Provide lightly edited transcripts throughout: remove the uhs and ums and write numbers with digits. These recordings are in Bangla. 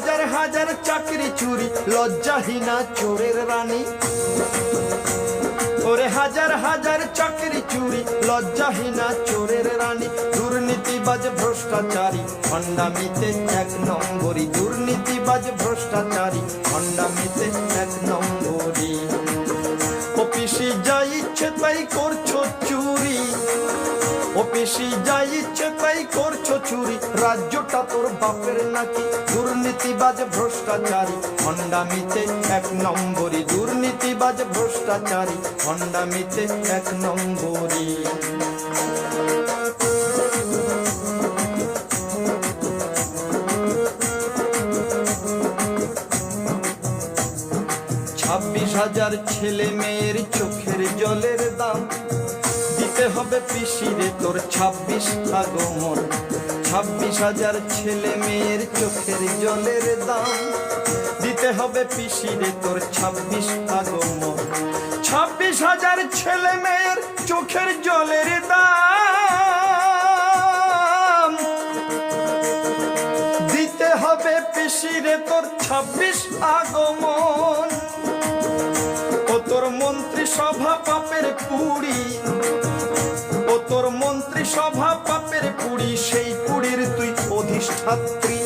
হাজার হাজার চাকরি চুরি, লজ্জাহীনা চোরের রানী। ওরে হাজার হাজার চাকরি চুরি, লজ্জাহীনা চোরের রানী। দুর্নীতিবাজ ভ্রষ্টাচারী, ভণ্ডামিতে এক নম্বরী। দুর্নীতিবাজ ভ্রষ্টাচারী, ভণ্ডামিতে এক নম্বরী। অফিসে যা ইচ্ছে তাই করছো চুরি, অফিসে যা ইচ্ছে তাই করছো চুরি। রাজ্যটা তোর বাপের নাকি? দুর্নীতিবাজ ভ্রষ্টাচারী, ভণ্ডামিতে এক নম্বরী। দুর্নীতিবাজ ভ্রষ্টাচারী, ভণ্ডামিতে এক নম্বরী। 26,000 ছেলে মেয়ের চোখের জলের দাম দিতে হবে পিসিরে তোর 26 আগমন। 26,000 ছেলে মেয়ের চোখের জলের দাম দিতে হবে পিসিরে তোর 26 আগমন। 26,000 ছেলে মেয়ের চোখের জলের দাম দিতে হবে পিসিরে তোর 26 আগমন। ও তোর মন্ত্রী সভা পাপের পুড়ি, ও তোর মন্ত্রী সভা পাপের পুড়ি, সেই পুড়ির তুই অধিষ্ঠাত্রী।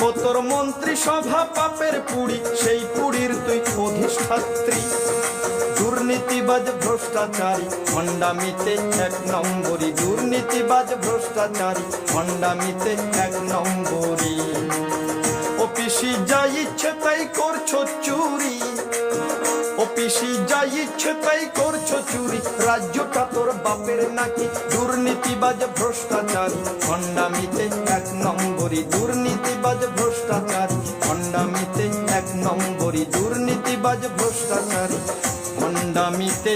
ও তোর মন্ত্রী সভা পাপের পুড়ি, সেই পুড়ির তুই অধিষ্ঠাত্রী। দুর্নীতিবাজ ভ্রষ্টাচারী, ভণ্ডামিতে এক নম্বরী। দুর্নীতিবাজ ভ্রষ্টাচারী, ভণ্ডামিতে এক নম্বরী। অফিসে যা ইচ্ছে তাই করছো চুরি, অফিসে যা ইচ্ছে তাই করছো চুরি। রাজ্যটা তোর বাপের নাকি? দুর্নীতিবাজ ভ্রষ্টাচারী, ভণ্ডামিতে এক নম্বরী। দুর্নীতিবাজ ভ্রষ্টাচারী, ভণ্ডামিতে এক নম্বরী। দুর্নীতিবাজ ভ্রষ্টাচারী, ভণ্ডামিতে